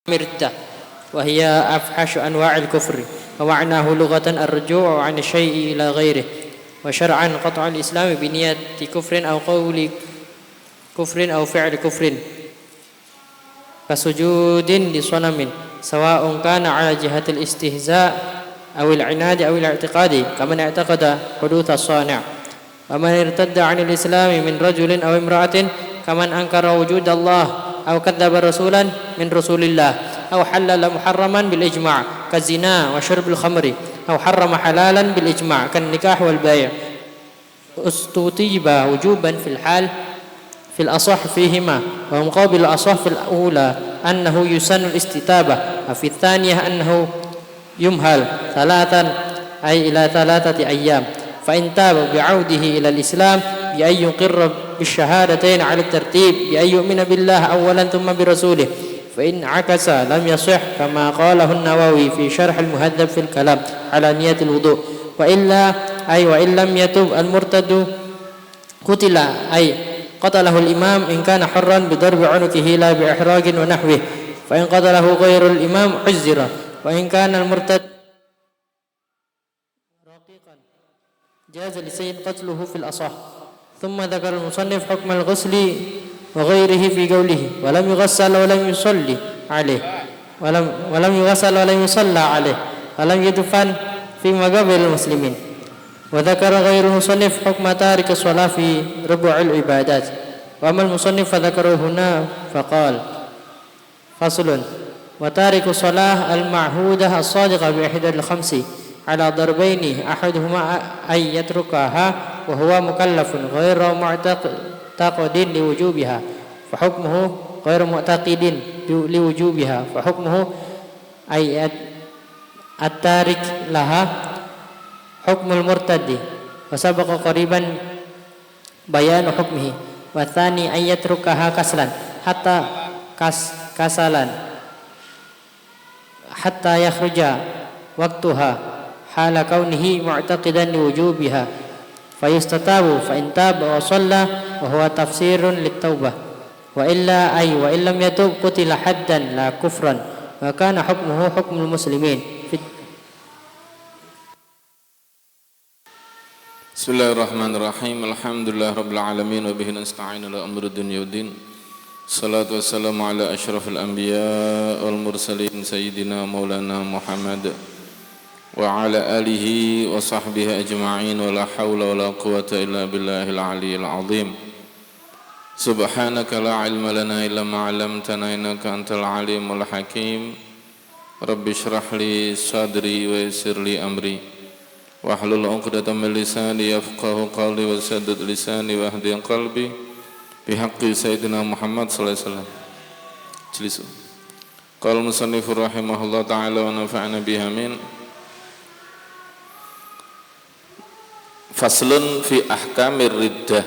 مرتة وهي أفحش أنواع الكفر ومعناه لغة الرجوع عن الشيء إلى غيره وشرعا قطع الإسلام بنية كفر أو قول كفر أو فعل كفر كسجود لصنم سواء كان على جهة الاستهزاء أو العناد أو الاعتقاد كمن اعتقد حدوث الصانع ومن ارتد عن الإسلام من رجل أو امرأة كمن أنكر وجود الله أو كذب رسولا من رسول الله أو حلل محرما بالإجماع كالزنا وشرب الخمر أو حرم حلالا بالإجماع كالنكاح والبيع استوتيب وجوبا في الحال في الأصح فيهما ومقابل الأصح في الأولى أنه يسن الاستتابة وفي الثانية أنه يمهل ثلاثا أي إلى 3 أيام فإن تاب بعوده إلى الإسلام بأن يقر بالشهادتين على الترتيب بأن يؤمن بالله أولا ثم برسوله فإن عكس لم يصح كما قاله النووي في شرح المهذب في الكلام على نية الوضوء وإلا أي وإن لم يتب المرتد قتل أي قتله الإمام إن كان حرا بضرب عنقه لا بإحراج ونحوه فإن قتله غير الإمام عزر وإن كان المرتد رقيقا جاز للسيد قتله في الأصح ثم ذكر المصنف حكم الغسل وغيره في قوله ولم يغسل ولم يصلي عليه ولم يغسل ولم يصلى عليه ولم يدفن في مقابر المسلمين وذكر غير المصنف حكم تارك الصلاة في ربع العبادات وأما المصنف فذكره هنا فقال فصل وتارك الصلاة المعهودة الصادقة بإحدى الخمس على ضربين أحدهما أن يتركها وهو مكلف غير معتقد لوجوبها فحكمه غير معتقد لوجوبها فحكمه أي التارك لها حكم المرتد وسبق قريبا بيان حكمه والثاني أن يتركها كسلا حتى يخرج وقتها حال كونه معتقدا لوجوبها فيستتاب فإن تاب وصلى وهو تفسير للتوبة وإلا أي وإن لم يتوب قتل حدا لا كفرا وكان حكمه حكم المسلمين بسم الله الرحمن الرحيم الحمد لله رب العالمين وبه نستعين على أمر الدنيا والدين الصلاة والسلام على أشرف الأنبياء والمرسلين سيدنا مولانا محمد وعلى آله وصحبه أجمعين ولا حول ولا قوة إلا بالله العلي العظيم سبحانك لا علم لنا إلا ما علمتنا إنك أنت العليم الحكيم رب اشرح لي صدري ويسر لي أمري واحلل عقدة من لساني يفقهوا قولي وسدد لساني واهدي قلبي بحق سيدنا محمد صلى الله عليه وسلم جلسوا قال المصنف رحمه الله تعالى ونفعنا بها آمين faslun fi ahkamir riddah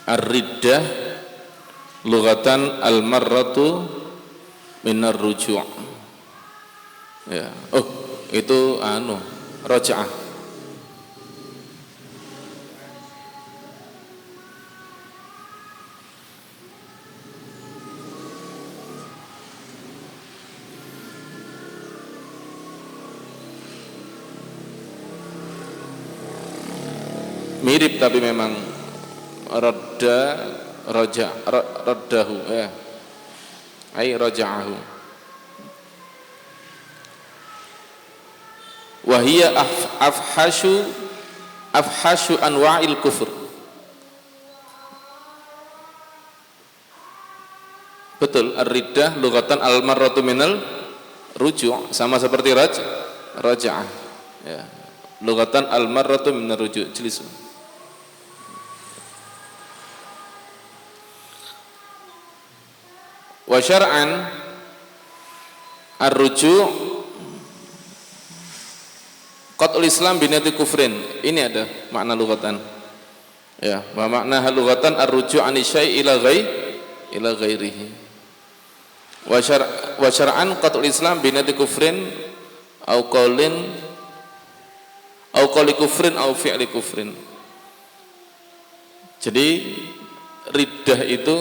ar-riddah lughatan al-marratu minar ruju' ya itu raja'ah mirip tapi memang raddahu ai raja'ahu wa hiya afhashu anwa'il kufur betul ar-riddah lughatan al-marratu minal ruju' sama seperti raja'ah ya lughatan al-marratu minar ruju' jelisu wa syar'an ar-ruju' qatul Islam binati kufrin ini ada makna lughatan ya wa makna lughatan ar-ruju' an syai' ila ghairihi wa syar'an qatul Islam binati kufrin au qawli kufrin au fi'li kufrin jadi riddah itu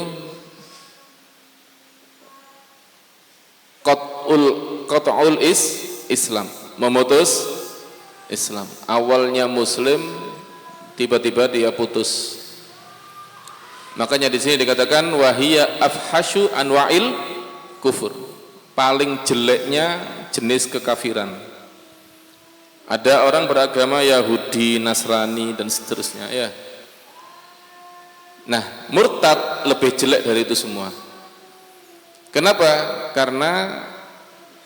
qat'ul Islam, memutus Islam. Awalnya muslim, tiba-tiba dia putus. Makanya di sini dikatakan wahiya afhasyu anwa'il kufur, paling jeleknya jenis kekafiran. Ada orang beragama Yahudi, Nasrani dan seterusnya ya. Nah, murtad lebih jelek dari itu semua. Kenapa? Karena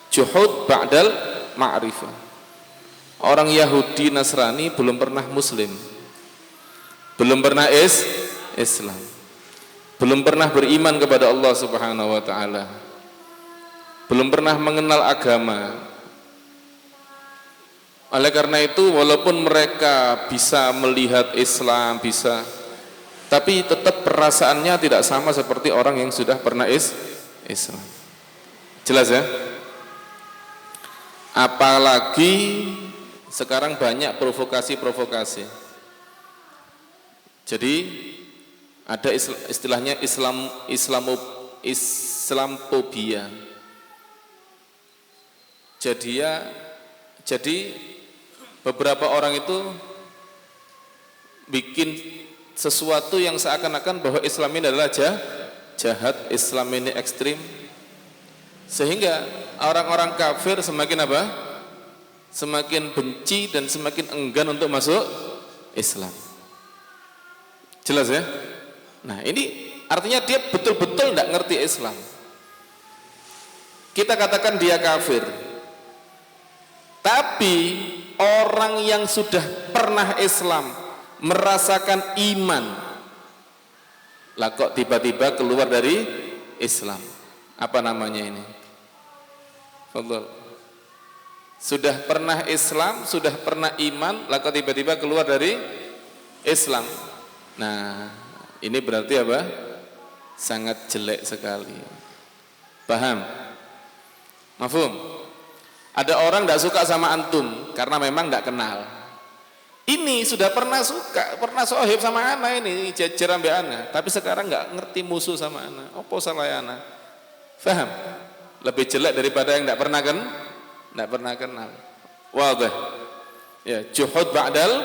juhud ba'dal ma'rifah. Orang Yahudi, Nasrani belum pernah muslim, belum pernah Islam, belum pernah beriman kepada Allah Subhanahu wa taala, belum pernah mengenal agama. Oleh karena itu, walaupun mereka bisa melihat Islam, bisa, tapi tetap perasaannya tidak sama seperti orang yang sudah pernah Islam. Jelas ya? Apalagi sekarang banyak provokasi-provokasi. Jadi ada istilahnya Islamphobia. Jadi beberapa orang itu bikin sesuatu yang seakan-akan bahwa Islam ini adalah jahat, Islam ini ekstrim, sehingga orang-orang kafir semakin apa? Semakin benci dan semakin enggan untuk masuk Islam. Jelas ya? Nah, ini artinya dia betul-betul tidak ngerti Islam. Kita katakan dia kafir, tapi orang yang sudah pernah Islam, merasakan iman, lah kok tiba-tiba keluar dari Islam? Apa namanya ini? Fadhol. Sudah pernah Islam, sudah pernah iman, lah kok tiba-tiba keluar dari Islam? Nah, ini berarti apa? Sangat jelek sekali. Paham? Mafhum? Ada orang tidak suka sama antum karena memang tidak kenal. Ini sudah pernah suka, pernah sohib sama ana, ini jajar ambe ana, tapi sekarang nggak ngerti musuh sama ana. Apa salah ana? Faham? Lebih jelek daripada yang tidak pernah tidak pernah kenal. Wadah. Ya, juhud ba'dal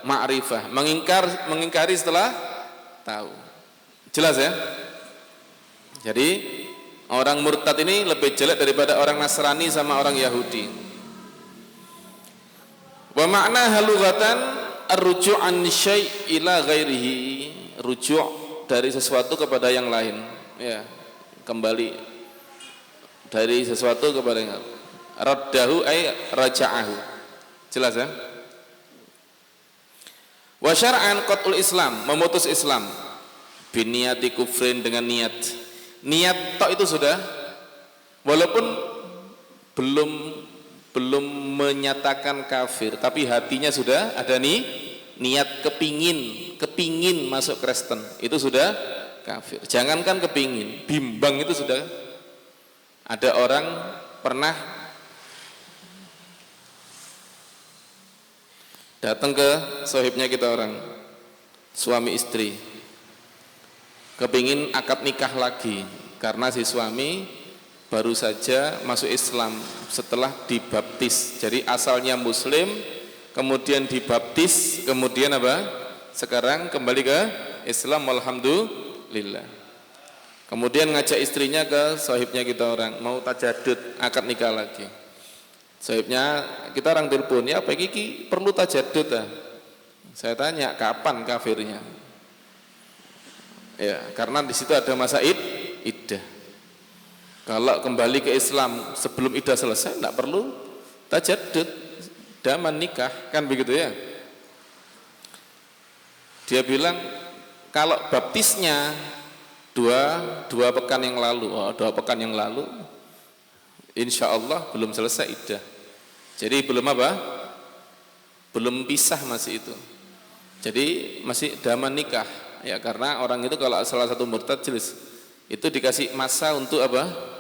ma'rifah, mengingkari setelah tahu. Jelas ya? Jadi orang murtad ini lebih jelek daripada orang Nasrani sama orang Yahudi. Wa makna halughatan ar-ruju' an syai' ila ghairihi, rujuk dari sesuatu kepada yang lain, ya, kembali dari sesuatu kepada yang lain. Raddahu ay raja'ahu. Jelas ya? Wa syar'an qat'ul Islam, memutus Islam biniyati kufrin, dengan niat tok itu sudah, walaupun belum menyatakan kafir, tapi hatinya sudah ada niat kepingin masuk Kristen, itu sudah kafir. Jangankan kepingin, bimbang itu sudah. Ada orang pernah datang ke sohibnya kita, orang suami istri, kepingin akad nikah lagi karena si suami baru saja masuk Islam setelah dibaptis. Jadi asalnya muslim, kemudian dibaptis, kemudian apa? Sekarang kembali ke Islam, alhamdulillah. Kemudian ngajak istrinya ke sohibnya kita orang, mau tajadud, akad nikah lagi. Sohibnya kita orang telepon, ya Pak Kiki perlu tajadud ah. Saya tanya kapan kafirnya? Ya, karena di situ ada masa iddah. Kalau kembali ke Islam sebelum iddah selesai, tidak perlu tajadud, daman nikah, kan begitu ya? Dia bilang kalau baptisnya dua pekan yang lalu, 2 pekan yang lalu, insya Allah belum selesai iddah. Jadi belum apa? Belum pisah masih itu. Jadi masih daman nikah. Ya, karena orang itu kalau salah satu murtad jelas itu dikasih masa untuk apa?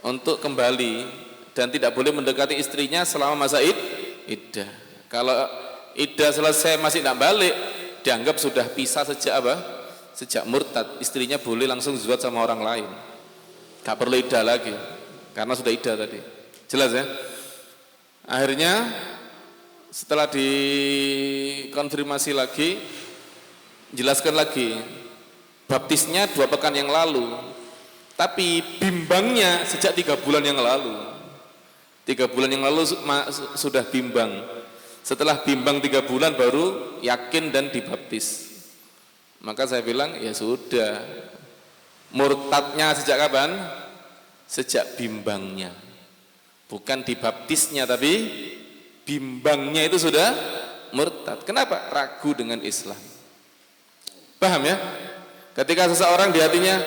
Untuk kembali, dan tidak boleh mendekati istrinya selama masa iddah. Kalau iddah selesai masih tidak balik, dianggap sudah pisah sejak apa? Sejak murtad. Istrinya boleh langsung zuat sama orang lain, gak perlu iddah lagi. karena sudah iddah tadi. Jelas ya? Akhirnya setelah dikonfirmasi lagi, jelaskan lagi, baptisnya 2 pekan yang lalu, tapi bimbangnya sejak 3 bulan yang lalu. 3 bulan yang lalu sudah bimbang. Setelah bimbang 3 bulan baru yakin dan dibaptis. Maka saya bilang ya sudah, murtadnya sejak kapan? Sejak bimbangnya, bukan dibaptisnya, tapi bimbangnya itu sudah murtad. Kenapa? Ragu dengan Islam. Paham ya? Ketika seseorang di hatinya,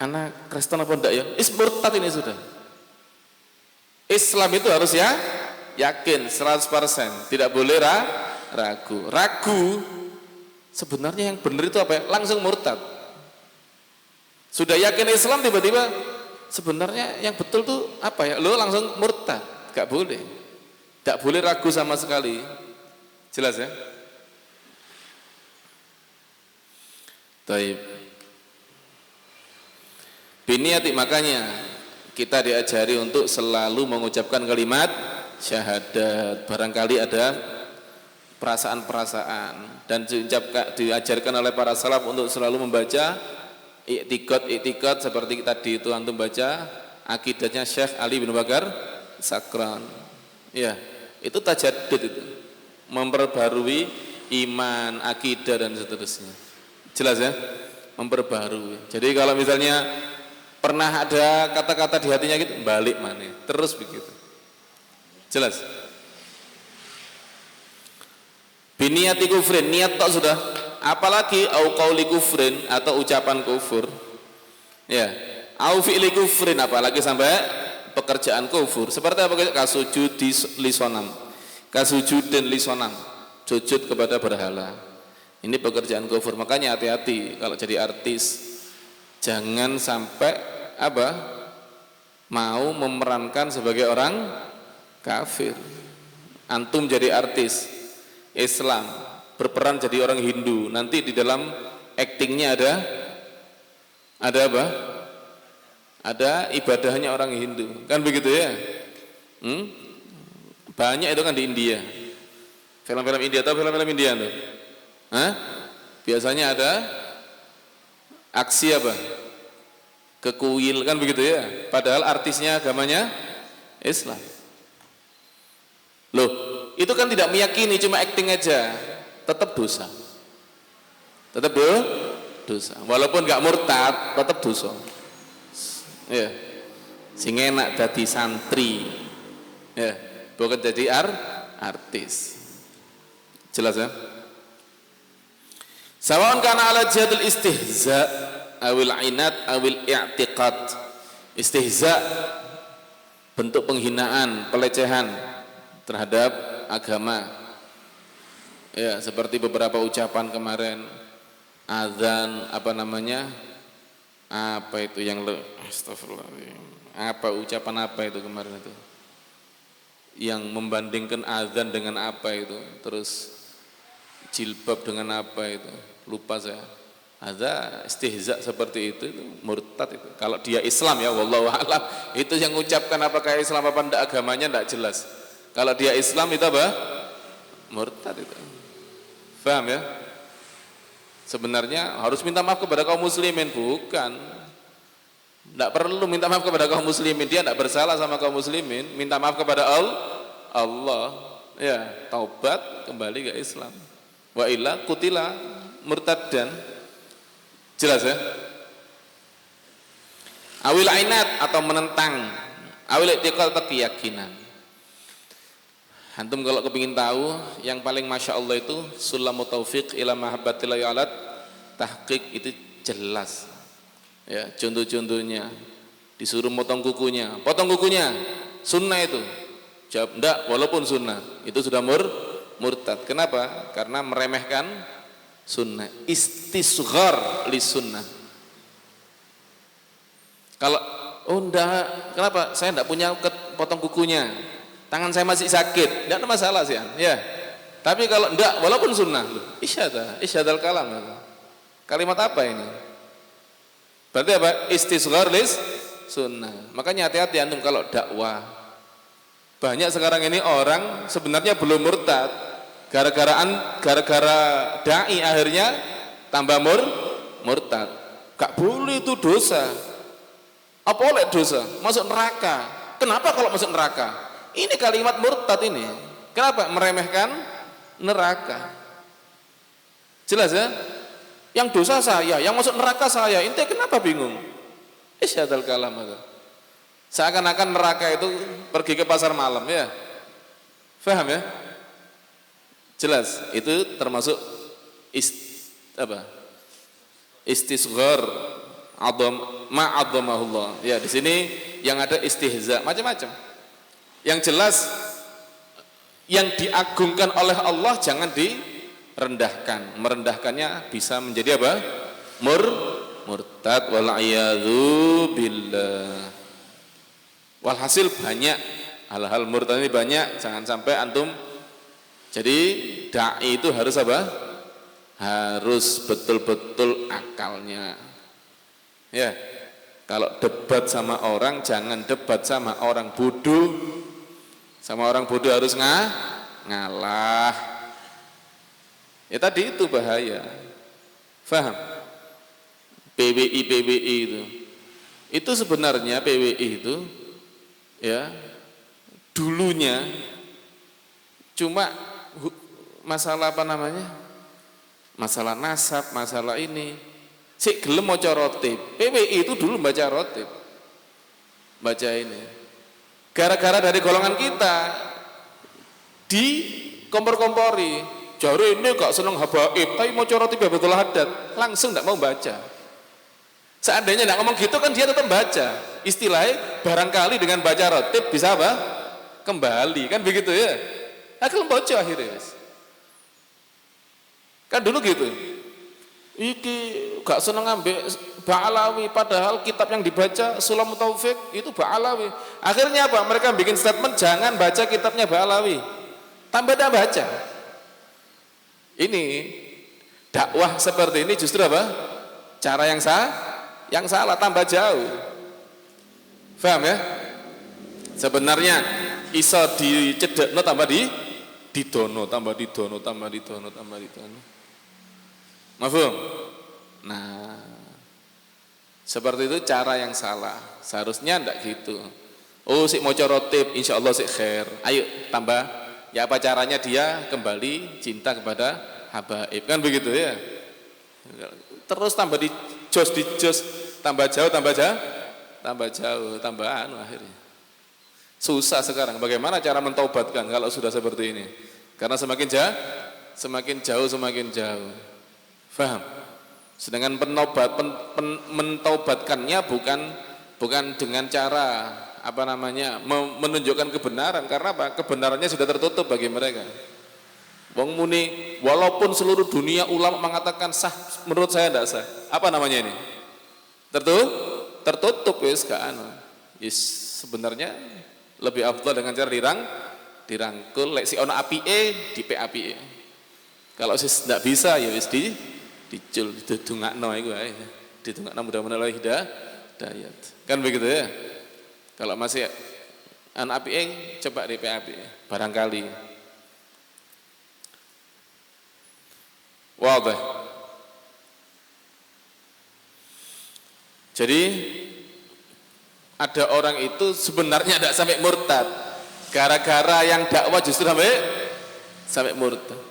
anak Kristen apa enggak ya? Murtad ini sudah. Islam itu harus ya yakin 100%, tidak boleh ragu. Ragu sebenarnya yang benar itu apa ya? Langsung murtad. Sudah yakin Islam tiba-tiba sebenarnya yang betul tuh apa ya? Lo langsung murtad. Gak boleh. Gak boleh ragu sama sekali. Jelas ya? Taib. Biniati, makanya kita diajari untuk selalu mengucapkan kalimat syahadat. Barangkali ada perasaan-perasaan, dan diajarkan oleh para salaf untuk selalu membaca i'tiqad seperti tadi itu antum baca akidahnya Syekh Ali bin Bakar Sakran. Ya, itu tajaddud, itu memperbarui iman, akidah dan seterusnya. Jelas ya? Memperbarui. Jadi kalau misalnya pernah ada kata-kata di hatinya gitu, balik mana, terus begitu. Jelas? Biniyati kufrin, niat tak sudah, apalagi au qauli kufrin atau ucapan kufur. Ya, au fi'li kufrin, apalagi sampai pekerjaan kufur. Seperti apa? Kasujud di lisonam, kasujudin lisonam, sujud kepada berhala. Ini pekerjaan kufur. Makanya hati-hati kalau jadi artis, jangan sampai apa? Mau memerankan sebagai orang kafir. Antum jadi artis Islam, berperan jadi orang Hindu, nanti di dalam aktingnya ada apa? Ada ibadahnya orang Hindu, kan begitu ya? Banyak itu kan di India, film-film India atau film-film India tuh, biasanya ada aksi apa? Ke kuil, kan begitu ya? Padahal artisnya agamanya Islam. Loh, itu kan tidak meyakini, cuma acting aja, tetap dosa. Tetap dosa. Walaupun nggak murtad, tetap dosa. Ya. Sing enak jadi santri. Ya, bukan jadi artis. Jelas ya? Sawaun kana ala jadil istihza awil inat awil i'tiqad. Istihza, bentuk penghinaan, pelecehan terhadap agama. Ya, seperti beberapa ucapan kemarin, azan apa namanya? Apa itu yang astagfirullahaladzim. Apa ucapan apa itu kemarin itu? Yang membandingkan azan dengan apa itu? Terus jilbab dengan apa itu? Lupa saya. Ada istihza seperti itu murtad itu. Kalau dia Islam ya wallahu a'lam, itu yang mengucapkan apakah Islam apa enggak, agamanya enggak jelas. Kalau dia Islam itu apa? Murtad itu. Paham ya? Sebenarnya harus minta maaf kepada kaum muslimin, bukan. Enggak perlu minta maaf kepada kaum muslimin, dia enggak bersalah sama kaum muslimin, minta maaf kepada Allah. Ya, taubat kembali ke Islam. Wa illa kutila murtaddan. Jelas ya? Awil ainat atau menentang, awil i'tiqad atau keyakinan. Antum kalau kepingin tahu yang paling masya Allah itu sulamu taufiq ila mahabbatillahi alat tahqiq, itu jelas ya. Contoh-contohnya disuruh potong kukunya sunnah itu, jawab enggak walaupun sunnah, itu sudah murtad. Kenapa? Karena meremehkan sunnah, istisghar li sunnah. Kalau enggak, kenapa? Saya enggak punya potong kukunya, tangan saya masih sakit, enggak ada masalah sih ya. Tapi kalau enggak walaupun sunnah, isyadal kalam, kalimat apa ini? Berarti apa? Istisghar sunnah. Makanya hati-hati antum kalau dakwah. Banyak sekarang ini orang sebenarnya belum murtad, gara-gara dai akhirnya tambah murtad. Gak boleh itu dosa. Apa oleh dosa? Masuk neraka. Kenapa kalau masuk neraka? Ini kalimat murtad ini. Kenapa? Meremehkan neraka. Jelas ya? Yang dosa saya, yang masuk neraka saya. Ente kenapa bingung? Isyadal kalam itu. Seakan-akan neraka itu pergi ke pasar malam ya. Faham ya? Jelas, itu termasuk istisghar ma'adzamahullah. Ya, di sini yang ada istihza, macam-macam. Yang jelas yang diagungkan oleh Allah jangan direndahkan. Merendahkannya bisa menjadi apa? Murtad wal a'yadzu billah. Walhasil banyak hal-hal murtad ini banyak, jangan sampai antum. Jadi dai itu harus apa? Harus betul-betul akalnya. Ya. Kalau debat sama orang jangan debat sama orang bodoh. Sama orang bodoh harus ngalah. Ya tadi itu bahaya. Faham? PWI itu. Itu sebenarnya PWI itu ya dulunya cuma masalah apa namanya, masalah nasab, masalah ini si gelem maca rotib. PWI itu dulu baca rotib, baca ini gara-gara dari golongan kita di kompor-kompori jari ini gak seneng habaib tapi maca rotib ya betul hadat, langsung gak mau baca. Seandainya tidak ngomong gitu kan dia tetap baca. Istilahnya barangkali dengan baca rotib bisa apa? Kembali kan begitu ya. Akhirnya baca akhirnya. Kan dulu gitu. Iki gak seneng ngambil Ba'alawi padahal kitab yang dibaca Sulam Taufik itu Ba'alawi. Akhirnya apa? Mereka bikin statement jangan baca kitabnya Ba'alawi. Tambah baca. Ini dakwah seperti ini justru apa? Cara yang salah tambah jauh. Paham ya? Sebenarnya iso dicedekno tambah didono. Mafhum? Nah, seperti itu cara yang salah. Seharusnya ndak gitu. Oh, sik maca rotib insyaallah sik khair. Ayo tambah. Ya apa caranya dia kembali cinta kepada habaib. Kan begitu ya? Terus tambah di jos tambah jauh tambah akhirnya susah sekarang. Bagaimana cara mentaubatkan kalau sudah seperti ini? Karena semakin jauh faham? Sedangkan mentaubatkannya bukan dengan cara apa namanya menunjukkan kebenaran. Karena apa? Kebenarannya sudah tertutup bagi mereka. Wong muni walaupun seluruh dunia ulama mengatakan sah, menurut saya tidak sah. Apa namanya ini? Tertutup wis gak anu. Sebenarnya lebih afdal dengan cara dirangkul lek si ono apike dipek-apike. Kalau sis ndak bisa ya wis dicul didongakno iku ae. Didongakno mudah-mudahan Allah hidayat. Kan begitu ya? Kalau masih ono apike coba dipek-apike barangkali. Wadah. Jadi ada orang itu sebenarnya tidak sampai murtad, gara-gara yang dakwah justru sampai murtad.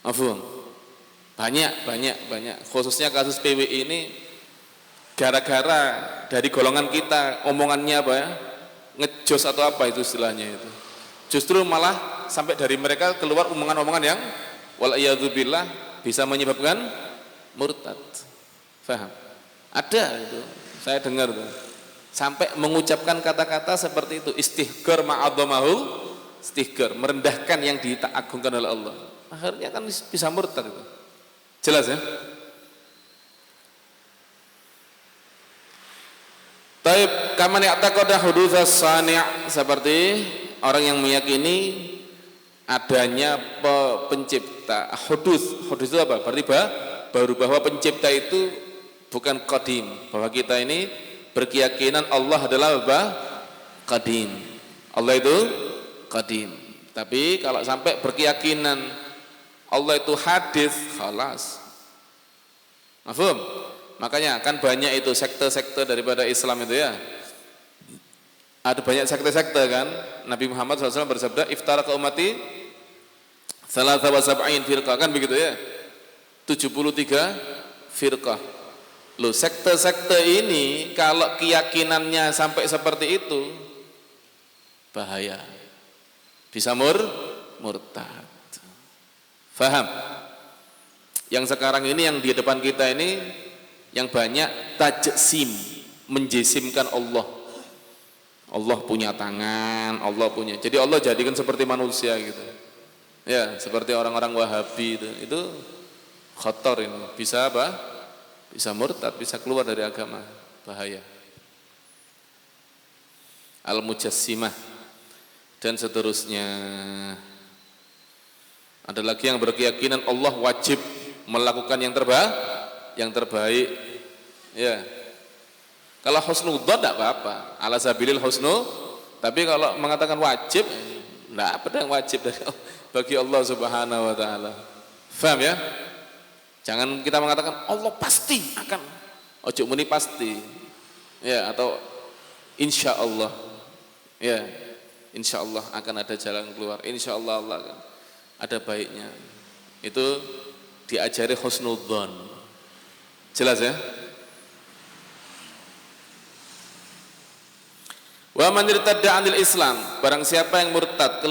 Mafhum? Banyak. Khususnya kasus PWI ini gara-gara dari golongan kita omongannya apa ya? Ngejos atau apa itu istilahnya itu. Justru malah sampai dari mereka keluar omongan-omongan yang wal'iyadzubillah bisa menyebabkan murtad. Faham? Ada itu, saya dengar tuh. Sampai mengucapkan kata-kata seperti itu, istihgar ma'adzamahu, istihgar, merendahkan yang diagungkan oleh Allah. Akhirnya kan bisa murtad itu. Jelas ya? Taib kaman ya'taqada hudutsas sani', seperti orang yang meyakini adanya pencipta. Hudus itu apa? Berarti baru, bahwa pencipta itu bukan qadim, bahwa kita ini berkeyakinan Allah adalah apa? Qadim. Allah itu qadim. Tapi kalau sampai berkeyakinan Allah itu hadis, khalas. Mafhum? Makanya kan banyak itu sekte-sekte daripada Islam itu ya. Ada banyak sekte-sekte kan. Nabi Muhammad SAW bersabda, "Iftaraka ummati salasa wa sab'in firqah," kan begitu ya. 73 firqah. Loh, sekte-sekte ini kalau keyakinannya sampai seperti itu bahaya. Bisa murtad. Faham? Yang sekarang ini yang di depan kita ini yang banyak tajsim, menjisimkan Allah. Allah punya tangan, Allah punya. Jadi Allah jadikan seperti manusia gitu. Ya, seperti orang-orang Wahabi itu. Itu khotor ini. Bisa apa? Bisa murtad, bisa keluar dari agama. Bahaya. Al-Mujassimah dan seterusnya. Ada lagi yang berkeyakinan Allah wajib melakukan yang terbaik. Ya. Kalau husnudzon tidak apa-apa, ala sabilil husnu. Tapi kalau mengatakan wajib, tidak ada yang wajib bagi Allah Subhanahu wa taala. Faham ya? Jangan kita mengatakan Allah pasti akan. Ojo muni pasti. Ya, atau insya Allah. Ya, insya Allah akan ada jalan keluar. Insya Allah Allah akan ada baiknya. Itu diajari husnudzon. Jelas ya? Wa man irtadda 'anil Islam, barang siapa yang murtad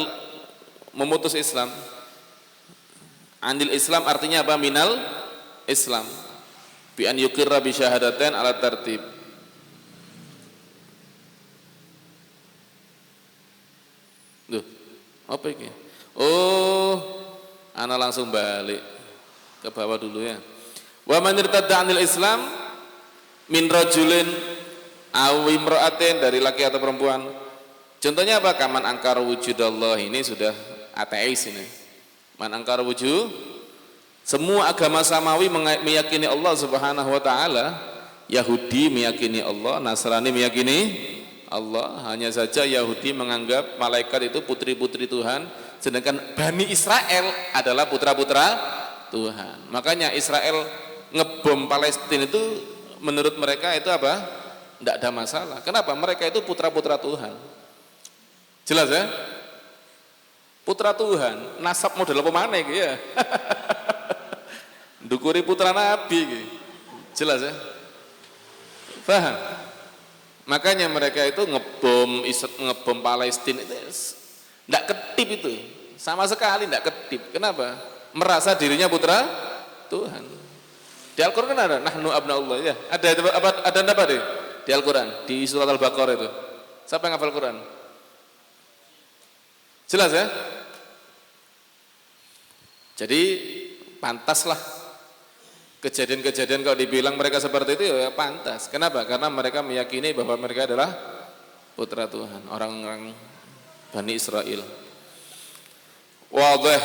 memutus Islam. 'Anil Islam artinya apa? Minal Islam. Bi an yuqirra bi syahadatain ala tartib. Duh, apa ini? Oh, ana langsung balik ke bawah dulu ya. Wa man irtadda 'anil Islam min rajulin aw imra'atin, dari laki atau perempuan. Contohnya apa? Kaman angkar wujudallah, ini sudah ateis ini. Man angkar wujud, semua agama samawi meyakini Allah Subhanahu wa taala. Yahudi meyakini Allah, Nasrani meyakini Allah. Hanya saja Yahudi menganggap malaikat itu putri-putri Tuhan, sedangkan Bani Israel adalah putra-putra Tuhan. Makanya Israel ngebom Palestina itu menurut mereka itu apa? Tidak ada masalah. Kenapa? Mereka itu putra-putra Tuhan. Jelas ya? Putra Tuhan, nasab model apa mana gitu ya? Dukuri putra Nabi gitu. Jelas ya? Paham? Makanya mereka itu ngebom Palestina itu tidak ketip itu. Sama sekali tidak ketip. Kenapa? Merasa dirinya putra Tuhan. Di Al-Qur'an ada nahnu abnaullah ya. Ada apa deh? Di Al-Quran, di surat Al-Baqarah itu. Siapa yang hafal Quran? Jelas ya? Jadi pantaslah kejadian-kejadian kalau dibilang mereka seperti itu ya pantas. Kenapa? Karena mereka meyakini bahwa mereka adalah putra Tuhan, orang-orang Bani Israel. Wadih.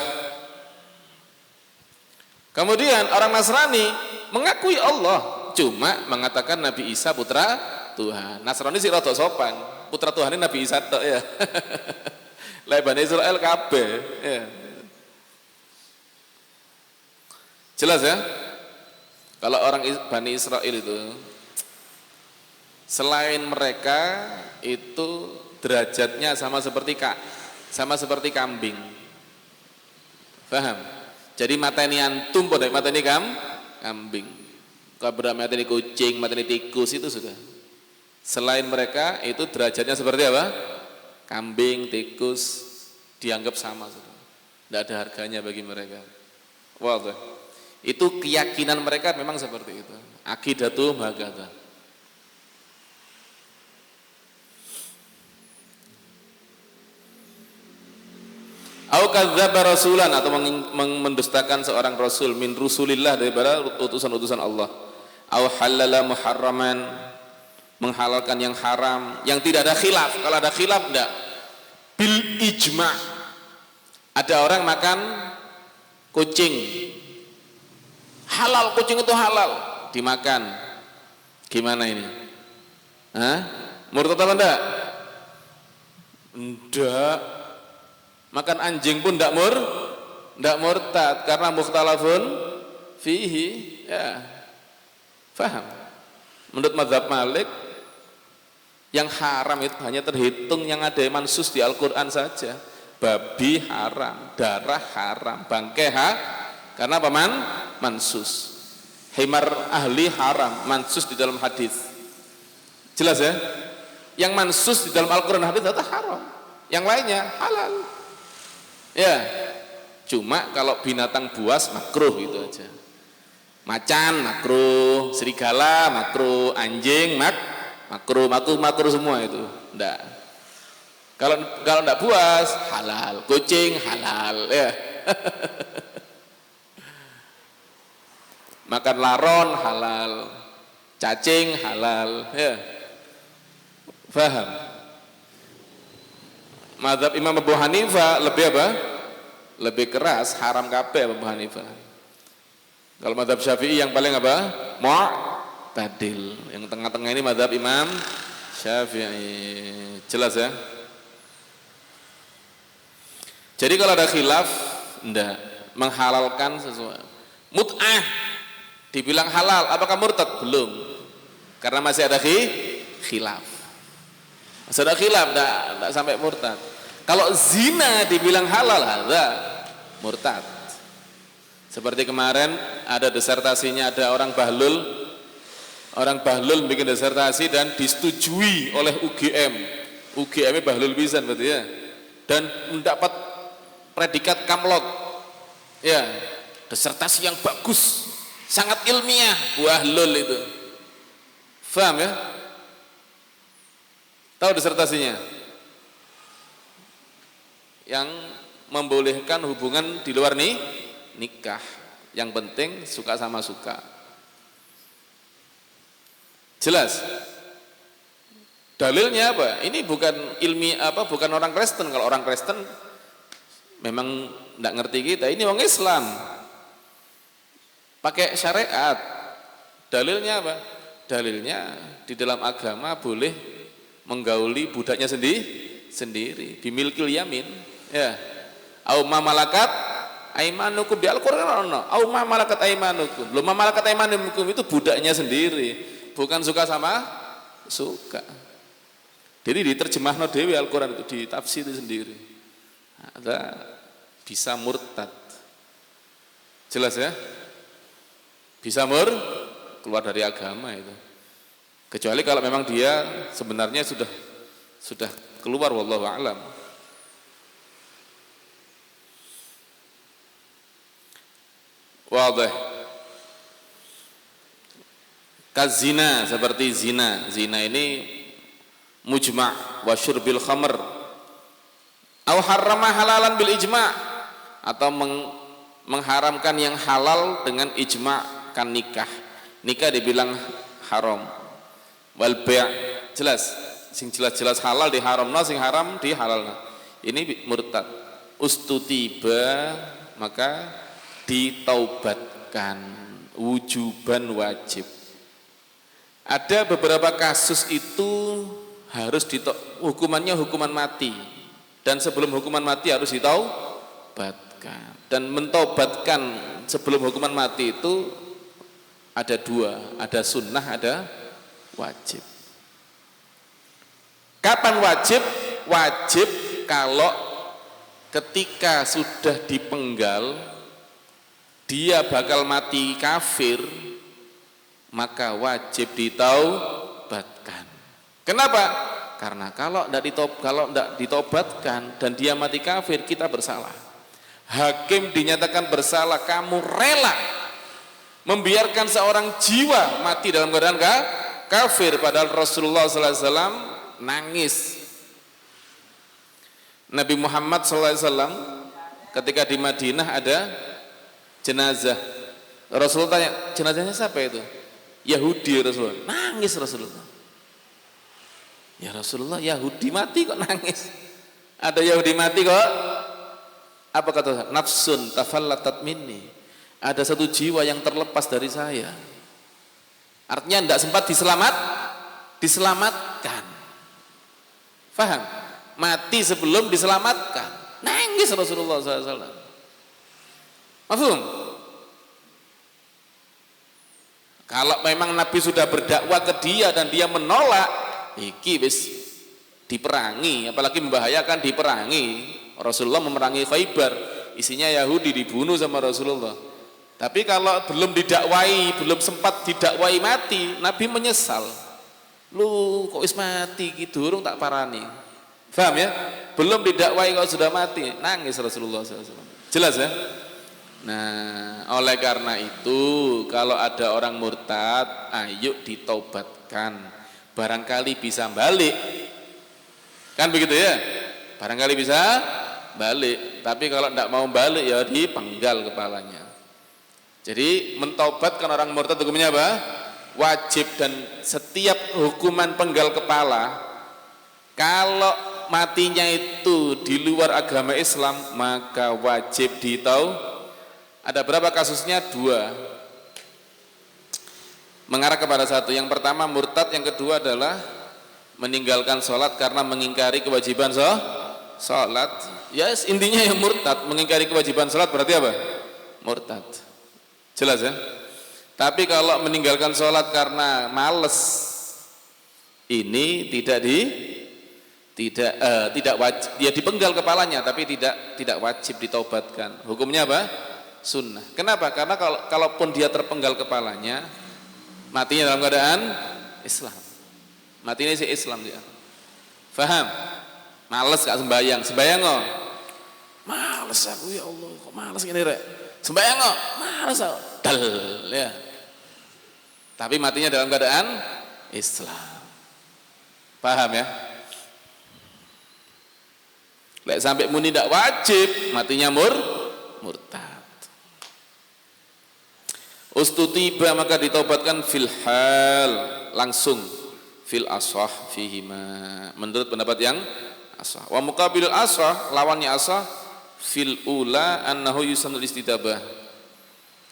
Kemudian orang Nasrani mengakui Allah, cuma mengatakan Nabi Isa putra Tuhan. Nasrani sih rada sopan, putra Tuhan ini Nabi Isa tok ya. Lah Bani Israel kabeh ya. Jelas ya? Kalau orang Bani Israel itu selain mereka itu derajatnya sama seperti kambing. Paham? Jadi mateni antum pada mateni kambing. Kabra mateni kucing, mateni tikus itu sudah. Selain mereka itu derajatnya seperti apa? Kambing, tikus, dianggap sama sudah. Tidak ada harganya bagi mereka. Waduh. Itu keyakinan mereka memang seperti itu. Aqidatu hakadha. Au kadzdzaba rasulan, atau mendustakan seorang rasul min rusulillah, daripada utusan-utusan Allah. Au halala muharraman, menghalalkan yang haram yang tidak ada khilaf. Kalau ada khilaf enggak, bil ijma'. Ada orang makan kucing, halal, kucing itu halal dimakan, gimana ini? Hah? Murtad apa enggak? Enggak. Makan anjing pun enggak murtad karena mukhtalafun fihi, ya. Faham? Menurut mazhab Malik yang haram itu hanya terhitung yang ada mansus di Al-Qur'an saja. Babi haram, darah haram, bangkai karena apa? Mansus. Himar ahli haram, mansus di dalam hadis. Jelas ya? Yang mansus di dalam Al-Qur'an hadis itu haram. Yang lainnya halal. Ya. Cuma kalau binatang buas makruh gitu aja. Macan makruh, serigala makruh, anjing makruh semua itu. Enggak. Kalau enggak buas halal, kucing halal ya. Makan laron halal, cacing halal ya. Faham? Mazhab Imam Abu Hanifah lebih apa? Lebih keras, haram kabeh Abu Hanifah. Kalau mazhab Syafi'i yang paling apa? Mu'tadil. Yang tengah-tengah ini mazhab Imam Syafi'i. Jelas ya? Jadi kalau ada khilaf, enggak menghalalkan sesuatu. Mut'ah dibilang halal, apakah murtad? Belum. Karena masih ada khilaf. Masih ada khilaf, enggak sampai murtad. Kalau zina dibilang halal, hadza murtad. Seperti kemarin ada disertasinya, ada orang bahlul bikin disertasi dan disetujui oleh UGM. UGM bahlul pisan berarti ya. Dan mendapat predikat kamlot. Ya, disertasi yang bagus, sangat ilmiah, bahlul itu. Paham ya? Tahu disertasinya? Yang membolehkan hubungan di luar nikah, yang penting suka sama suka. Jelas? Dalilnya apa? Ini bukan bukan orang Kristen. Kalau orang Kristen memang enggak ngerti kita. Ini orang Islam. Pakai syariat. Dalilnya apa? Dalilnya di dalam agama boleh menggauli budaknya sendiri, bimilkil yamin. Ya. Au ma malakat aimanukum, di Al-Qur'an ono. Au ma malakat aimanukum. Lu ma malakat aimanukum itu budaknya sendiri, bukan suka sama suka. Jadi diterjemahno dhewe Al-Qur'an itu, ditafsir sendiri. Ada bisa murtad. Jelas ya? Bisa keluar dari agama itu. Kecuali kalau memang dia sebenarnya sudah keluar, wallahu a'lam. Wadih. Kazina, seperti zina. Zina ini mujma' wa syurbil khamr. Au harrama halalan bil ijma', atau mengharamkan yang halal dengan ijma', kan nikah. Nikah dibilang haram. Wal bai', jelas. Sing jelas-jelas halal diharamna, sing haram dihalalna. Ini murtad. Ustutiba, maka ditaubatkan, wujuban wajib. Ada beberapa kasus itu harus hukumannya hukuman mati, dan sebelum hukuman mati harus ditaubatkan. Dan mentaubatkan sebelum hukuman mati itu ada dua, ada sunnah, ada wajib. Kapan wajib? Wajib kalau ketika sudah dipenggal dia bakal mati kafir, maka wajib ditaubatkan. Kenapa? Karena kalau tidak ditaubatkan dan dia mati kafir, kita bersalah. Hakim dinyatakan bersalah, kamu rela membiarkan seorang jiwa mati dalam keadaan kafir, padahal Rasulullah SAW nangis. Nabi Muhammad SAW ketika di Madinah ada jenazah. Rasulullah tanya, jenazahnya siapa itu? Yahudi. Rasulullah nangis. Rasulullah, ya Rasulullah, Yahudi mati kok nangis? Ada Yahudi mati kok? Apa kata? Nafsun tafallatat minni, ada satu jiwa yang terlepas dari saya. Artinya tidak sempat diselamatkan. Faham? Mati sebelum diselamatkan. Nangis Rasulullah SAW. Mafhum? Kalau memang Nabi sudah berdakwah ke dia dan dia menolak, iki wis diperangi, apalagi membahayakan diperangi. Rasulullah memerangi Khaybar, isinya Yahudi dibunuh sama Rasulullah. Tapi kalau belum didakwai, belum sempat didakwai mati, Nabi menyesal. Lu kok wis mati gitu, durung tak parani. Paham ya? Belum didakwai kok sudah mati, nangis Rasulullah SAW. Jelas ya? Nah, oleh karena itu kalau ada orang murtad, ayo ditaubatkan. Barangkali bisa balik. Kan begitu ya? Barangkali bisa balik. Tapi kalau tidak mau balik ya dipenggal kepalanya. Jadi mentaubatkan orang murtad hukumnya apa? Wajib, dan setiap hukuman penggal kepala kalau matinya itu di luar agama Islam maka wajib ditaubat. Ada berapa kasusnya? 2. Mengarah kepada satu. Yang pertama murtad, yang kedua adalah meninggalkan sholat karena mengingkari kewajiban sholat. Ya yes, intinya yang murtad, mengingkari kewajiban sholat berarti apa? Murtad. Jelas ya? Tapi kalau meninggalkan sholat karena males, ini tidak wajib, dia dipenggal kepalanya, tapi tidak wajib ditaubatkan. Hukumnya apa? Sunnah. Kenapa? Karena kalaupun dia terpenggal kepalanya, matinya dalam keadaan Islam. Matinya si Islam dia. Faham? Males gak sembayang? Sembayang kok. Males aku ya Allah, kok males gini rek. Sembayang kok. Males aku. Dal ya. Tapi matinya dalam keadaan Islam. Paham ya? Lek sampai muni tidak wajib, matinya murtad. Ustutiba maka ditaubatkan fil hal, langsung, fil asah fihima, menurut pendapat yang asah. Wa muqabilul asah, lawannya asah, fil ula annahu yusannul istitabah.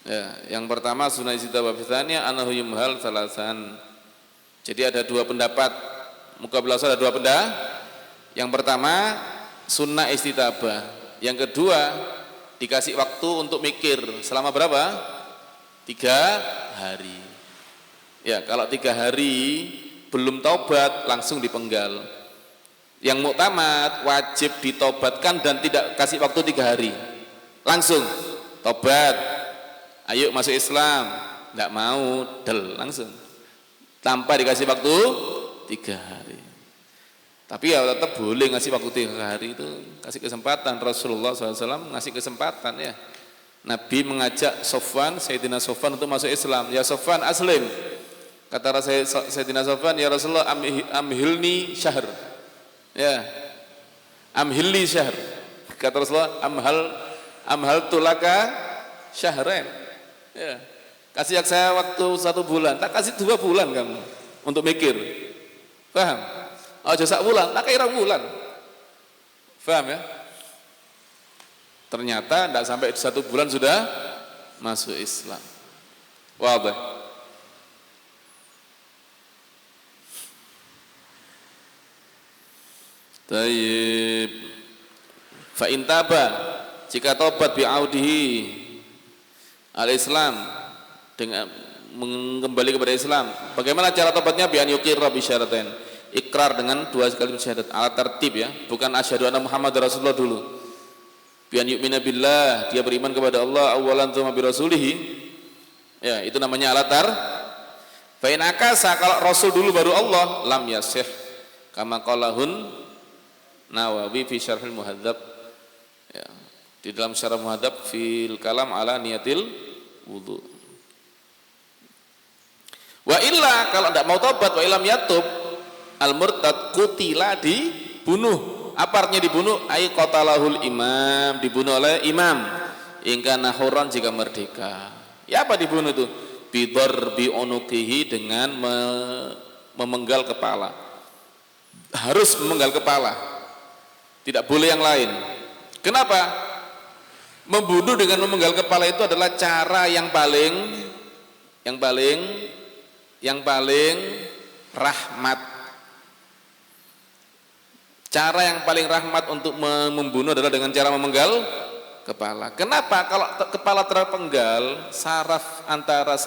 Ya, yang pertama sunnah istitabah, fitanya annahu yumhal salasan. Jadi ada 2 pendapat. Muqabil asah ada 2 pendapat. Yang pertama sunnah istitabah. Yang kedua dikasih waktu untuk mikir selama berapa? 3 hari. Ya, kalau 3 hari belum taubat langsung dipenggal. Yang muktamad wajib ditaubatkan dan tidak kasih waktu 3 hari. Langsung taubat. Ayo masuk Islam. Enggak mau, del langsung. Tanpa dikasih waktu 3 hari. Tapi ya tetap boleh ngasih waktu 3 hari itu, kasih kesempatan. Rasulullah SAW ngasih kesempatan ya. Nabi mengajak Sofwan, Sayyidina Sofwan untuk masuk Islam. Ya Sofwan aslim. Kata Sayyidina Sofwan, ya Rasulullah amhilni syahr. Ya. Amhilni syahr. Kata Rasulullah, amhal tulaka syahrain. Ya. Kasih saya waktu 1 bulan, tak kasih 2 bulan kamu untuk mikir. Paham? Oh, jasa bulan, tak kira bulan. Paham ya? Ternyata tidak sampai 1 bulan sudah masuk Islam. Wadah. Taib. Fa in taba, jika tobat bi'audihi al-Islam, dengan kembali kepada Islam. Bagaimana cara tobatnya? Bi an yuqirra bi syaratain. Ikrar dengan 2 kalimat syahadat. Ala tertib ya, bukan asyhadu anna Muhammad Rasulullah dulu. Bi an yu'mina billah, dia beriman kepada Allah awalan tsumma bi rasulihi. Ya, itu namanya alatar. Fa in akasa, kalau Rasul dulu baru Allah, lam yasih. Kama qalahun Nawawi fi Syarhil Muhadzab. Ya, di dalam Syarah Muhadzab fil kalam ala niyatil wudu. Wa illa, kalau tidak mau tobat, wa ilam yatub al murtad qutila, dibunuh. Apa artinya dibunuh? Ai qatalahul imam, dibunuh oleh imam. Ingka nahuran, jika merdeka. Ya apa dibunuh itu? Bidor bi unukihi, dengan memenggal kepala. Harus memenggal kepala. Tidak boleh yang lain. Kenapa? Membunuh dengan memenggal kepala itu adalah cara yang paling rahmat. Cara yang paling rahmat untuk membunuh adalah dengan cara memenggal kepala. Kenapa? Kalau kepala terpenggal, saraf antara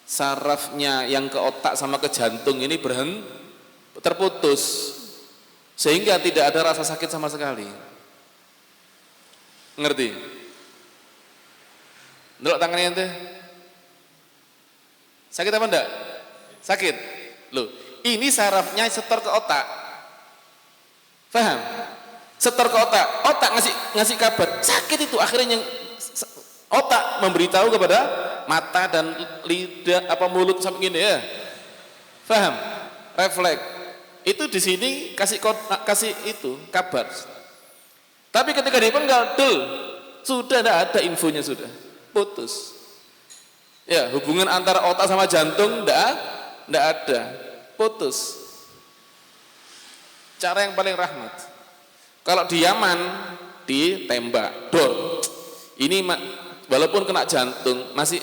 sarafnya yang ke otak sama ke jantung ini terputus, sehingga tidak ada rasa sakit sama sekali. Ngerti? Delok tangannya ente? Sakit apa enggak? Sakit. Loh, ini sarafnya setor ke otak. Paham? Setor ke otak. Otak ngasih kabar. Sakit itu akhirnya yang otak memberitahu kepada mata dan lidah mulut sampai gini ya. Paham? Refleks. Itu di sini kasih itu kabar. Tapi ketika dipenggal, sudah tidak ada infonya, sudah putus. Ya, hubungan antara otak sama jantung tidak ada, putus. Cara yang paling rahmat. Kalau di Yaman ditembak, dor. Ini walaupun kena jantung, masih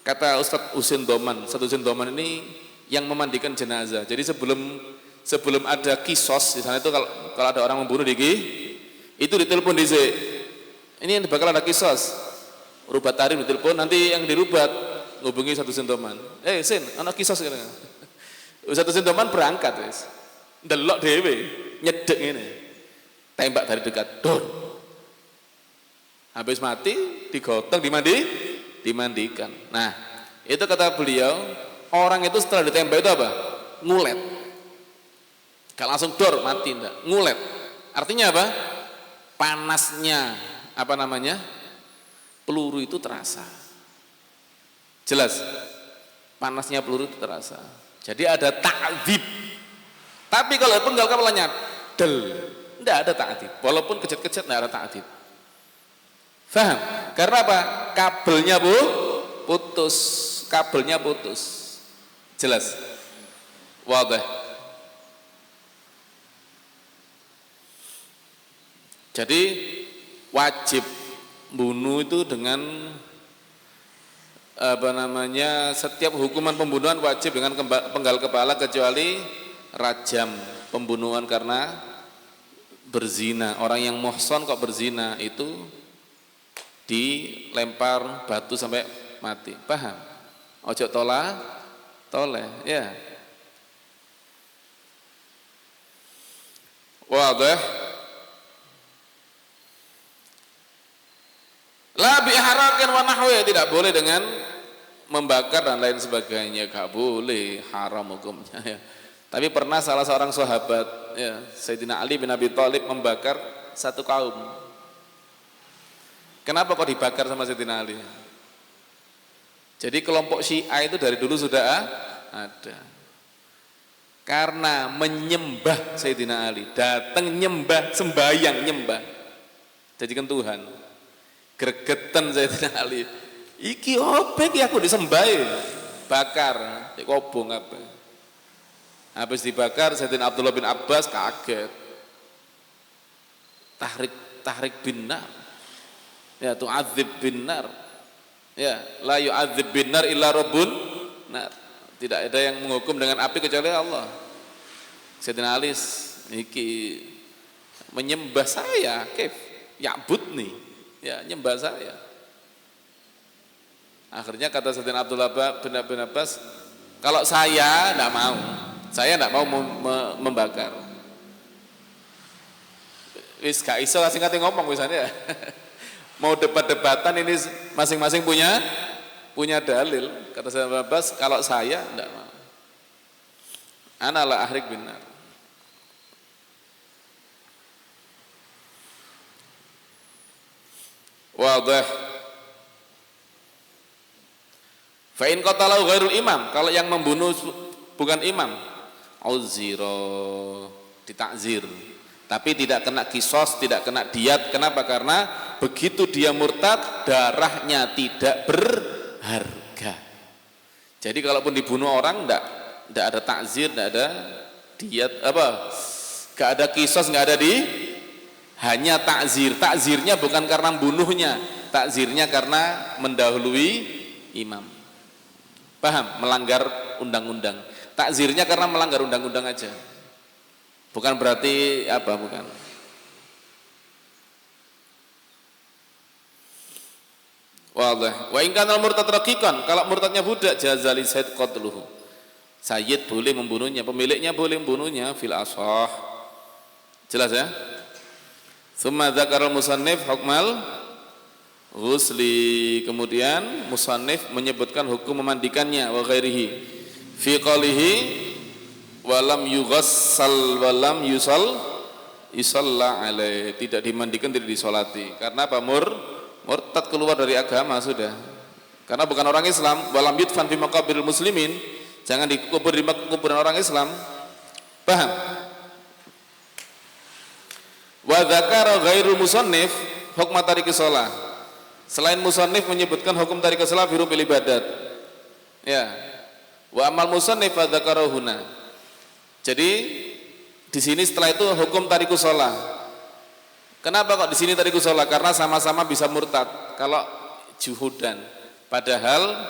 kata Ustadz Husin Doman ini yang memandikan jenazah. Jadi sebelum ada kisos di sana itu kalau ada orang membunuh itu ditelepon di ini yang bakal ada kisos. Rubat tarif ditelepon, nanti yang dirubat ngubungi Ustadz Husin Doman. Sin, anak kisos gitu. Ustadz Husin Doman berangkat wis. Delok dhewe, nyedek ngene. Tembak dari dekat, dor. Habis mati digotong dimandikan. Nah, itu kata beliau, orang itu setelah ditembak itu apa? Ngulet. Gak langsung dor mati enggak, ngulet. Artinya apa? Panasnya peluru itu terasa. Jelas? Panasnya peluru itu terasa. Jadi ada ta'dzib. Tapi kalau penggal kepalanya enggak ada ta'dzib. Walaupun kejat-kejat enggak ada ta'dzib. Faham? Karena apa? Kabelnya putus. Jelas? Wadah. Jadi wajib bunuh itu dengan setiap hukuman pembunuhan wajib dengan penggal kepala kecuali rajam, pembunuhan karena berzina. Orang yang muhsan kok berzina itu dilempar batu sampai mati. Paham? Ojo toleh ya. Wadah. La biharakin wa nahwi, tidak boleh dengan membakar dan lain sebagainya, gak boleh, haram hukumnya ya. Tapi pernah salah seorang sahabat ya, Sayyidina Ali bin Abi Thalib membakar satu kaum. Kenapa kok dibakar sama Sayyidina Ali? Jadi kelompok Syiah itu dari dulu sudah ada. Karena menyembah Sayyidina Ali, datang nyembah, sembahyang nyembah, jadikan Tuhan. Gregetan Sayyidina Ali. Iki opo iki aku disembah, bakar, dikobong apa. Habis dibakar Sayyidina Abdullah bin Abbas kaget. Tahrik bin nar. Ya, tu'adzib bin nar. Ya, la yu'adzib bin nar illa rabbun nar. Tidak ada yang menghukum dengan api kecuali Allah. Sayyidina Ali iki menyembah saya, kif ya'budni. Ya, nyembah saya. Akhirnya kata Sayyidina Abdullah bin Abbas, kalau saya tidak mau membakar. Wis gak iso singkate ngomong wisannya. Mau debat-debatan ini masing-masing punya dalil. Kata Sayyidina Abbas, kalau saya tidak mau. Ana la ahrik binar. Wadah. Fa in qatalahu ghairul imam, kalau yang membunuh bukan imam, uziro, ditakzir. Tapi tidak kena kisos, tidak kena diat. Kenapa? Karena begitu dia murtad, darahnya tidak berharga. Jadi kalaupun dibunuh orang enggak ada takzir, enggak ada diat enggak ada kisos, enggak ada hanya takzir. Takzirnya bukan karena membunuhnya, takzirnya karena mendahului imam. Paham? Melanggar undang-undang. Takzirnya karena melanggar undang-undang aja. Bukan berarti apa, bukan. Wadah. Wa in kana al-murtad raqiqan, kalau murtadnya budak jazali sayyid qatluhu. Sayyid boleh membunuhnya, pemiliknya boleh membunuhnya fil ashah. Jelas ya? Tsumma dzakara al-musannif hukmal ghusli. Kemudian musannif menyebutkan hukum memandikannya wa ghairihi. Fi qalihi wa lam yughassal wa lam yusalla alaihi. Tidak dimandikan, tidak disolati. Karena apa? Murtad keluar dari agama sudah. Karena bukan orang Islam. Walam yudfan fi maqabiril muslimin. Jangan dikubur di kuburan orang Islam. Paham? Wa dzakara ghairul musannif hukma tariqis shalah. Selain musannif menyebutkan hukum tariqis shalah fi rubil ibadat. Ya. Wa amal musannif fa dzakara huna. Jadi di sini setelah itu hukum tariqis shalah. Kenapa kok di sini tariqus shalah? Karena sama-sama bisa murtad kalau juhudan. Padahal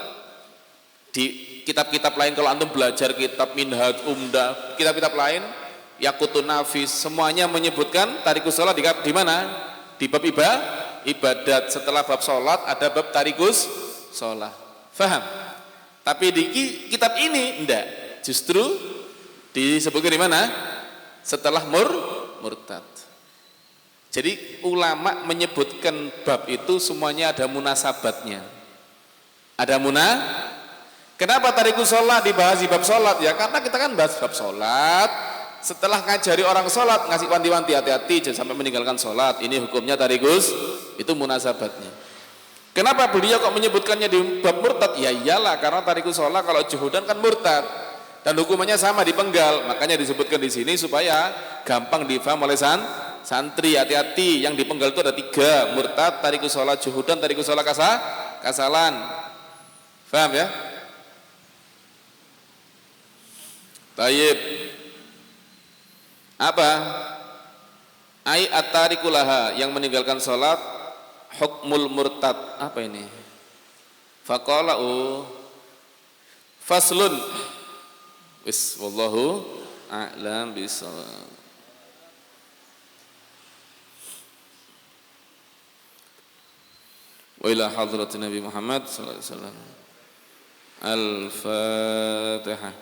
di kitab-kitab lain, kalau antum belajar kitab Minhaj, Umdah, kitab-kitab lain, Yaqutun Nafis, semuanya menyebutkan tariqus shalah di mana? Di bab ibadat. Setelah bab salat ada bab tariqus shalah. Faham? Tapi di kitab ini enggak. Justru disebutkan di mana? Setelah murtad. Jadi ulama menyebutkan bab itu semuanya ada munasabatnya. Ada Kenapa tariqus shalah dibahas di bab salat? Ya karena kita kan bahas bab salat. Setelah ngajari orang salat, ngasih wanti-wanti hati-hati jangan sampai meninggalkan salat. Ini hukumnya tariqus, itu munasabatnya. Kenapa beliau kok menyebutkannya di bab murtad? Ya iyalah karena tariqus shalah kalau juhudan kan murtad. Dan hukumannya sama dipenggal. Makanya disebutkan di sini supaya gampang difaham oleh santri. Hati-hati, yang dipenggal itu ada 3, murtad, tariqus shalah juhudan, tariqus shalah kasalan. Paham ya? Tayyib. Apa? Ai at-tarikulaha, yang meninggalkan salat, hukmul murtad. Apa ini? Faqalau faslun. Wis wallahu a'lam bissawab. Wa ila hadratin Nabi Muhammad sallallahu alaihi wasallam. Al-Fatihah.